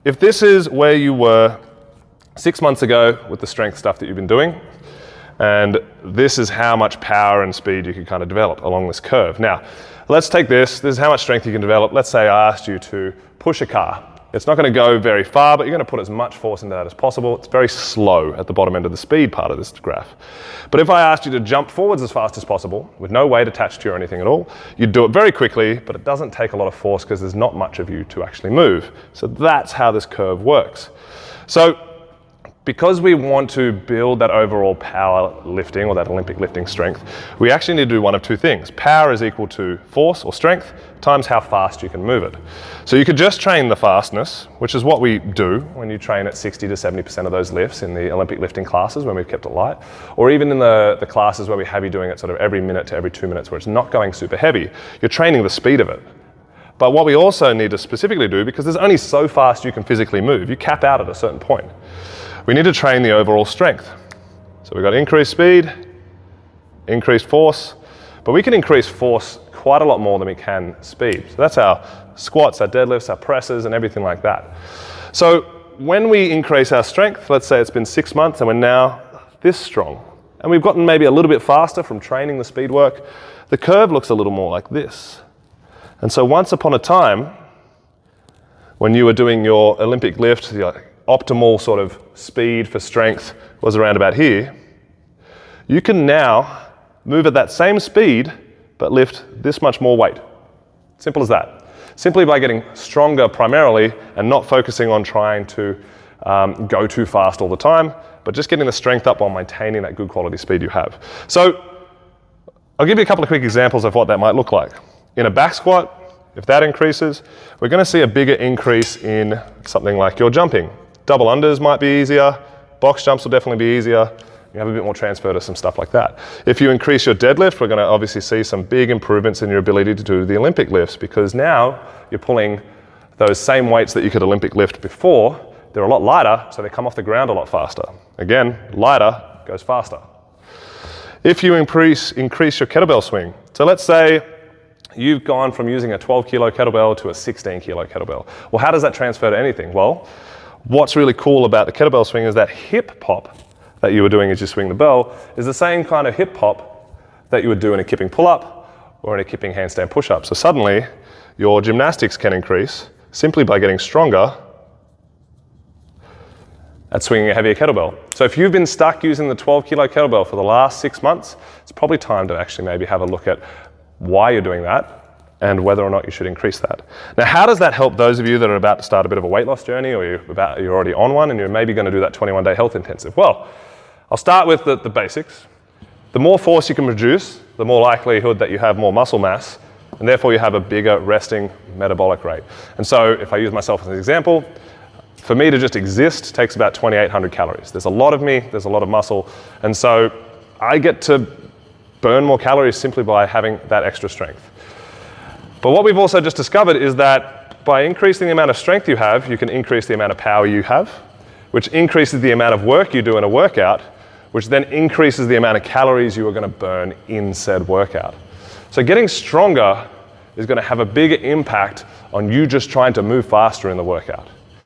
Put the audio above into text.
if this is where you were 6 months ago with the strength stuff that you've been doing, and this is how much power and speed you can kind of develop along this curve. Now, let's take this. This is how much strength you can develop. Let's say I asked you to push a car. It's not going to go very far, but you're going to put as much force into that as possible. It's very slow at the bottom end of the speed part of this graph. But if I asked you to jump forwards as fast as possible, with no weight attached to you or anything at all, you'd do it very quickly, but it doesn't take a lot of force because there's not much of you to actually move. So that's how this curve works. So because we want to build that overall power lifting or that Olympic lifting strength, we actually need to do one of two things. Power is equal to force or strength times how fast you can move it. So you could just train the fastness, which is what we do when you train at 60 to 70% of those lifts in the Olympic lifting classes when we've kept it light, or even in the classes where we have you doing it sort of every minute to every 2 minutes where it's not going super heavy. You're training the speed of it. But what we also need to specifically do, because there's only so fast you can physically move, you cap out at a certain point. We need to train the overall strength. So we've got increased speed, increased force, but we can increase force quite a lot more than we can speed. So that's our squats, our deadlifts, our presses, and everything like that. So when we increase our strength, let's say it's been 6 months and we're now this strong, and we've gotten maybe a little bit faster from training the speed work, the curve looks a little more like this. And so once upon a time, when you were doing your Olympic lift, your optimal sort of speed for strength was around about here, you can now move at that same speed but lift this much more weight. Simple as that. Simply by getting stronger primarily and not focusing on trying to go too fast all the time, but just getting the strength up while maintaining that good quality speed you have. So I'll give you a couple of quick examples of what that might look like. In a back squat, if that increases, we're going to see a bigger increase in something like your jumping. Double unders might be easier, box jumps will definitely be easier. You have a bit more transfer to some stuff like that. If you increase your deadlift, we're going to obviously see some big improvements in your ability to do the Olympic lifts, because now you're pulling those same weights that you could Olympic lift before. They're a lot lighter, so they come off the ground a lot faster. Again, lighter goes faster. If you increase your kettlebell swing, so let's say you've gone from using a 12 kilo kettlebell to a 16 kilo kettlebell. Well, how does that transfer to anything? Well, what's really cool about the kettlebell swing is that hip pop that you were doing as you swing the bell is the same kind of hip pop that you would do in a kipping pull-up or in a kipping handstand push-up. So suddenly, your gymnastics can increase simply by getting stronger at swinging a heavier kettlebell. So if you've been stuck using the 12 kilo kettlebell for the last 6 months, it's probably time to actually maybe have a look at why you're doing that and whether or not you should increase that. Now, how does that help those of you that are about to start a bit of a weight loss journey, or you're already on one and you're maybe going to do that 21-day health intensive? Well, I'll start with the basics. The more force you can produce, the more likelihood that you have more muscle mass, and therefore you have a bigger resting metabolic rate. And so if I use myself as an example, for me to just exist takes about 2,800 calories. There's a lot of me, there's a lot of muscle, and so I get to burn more calories simply by having that extra strength. But what we've also just discovered is that by increasing the amount of strength you have, you can increase the amount of power you have, which increases the amount of work you do in a workout, which then increases the amount of calories you are going to burn in said workout. So getting stronger is going to have a bigger impact on you just trying to move faster in the workout.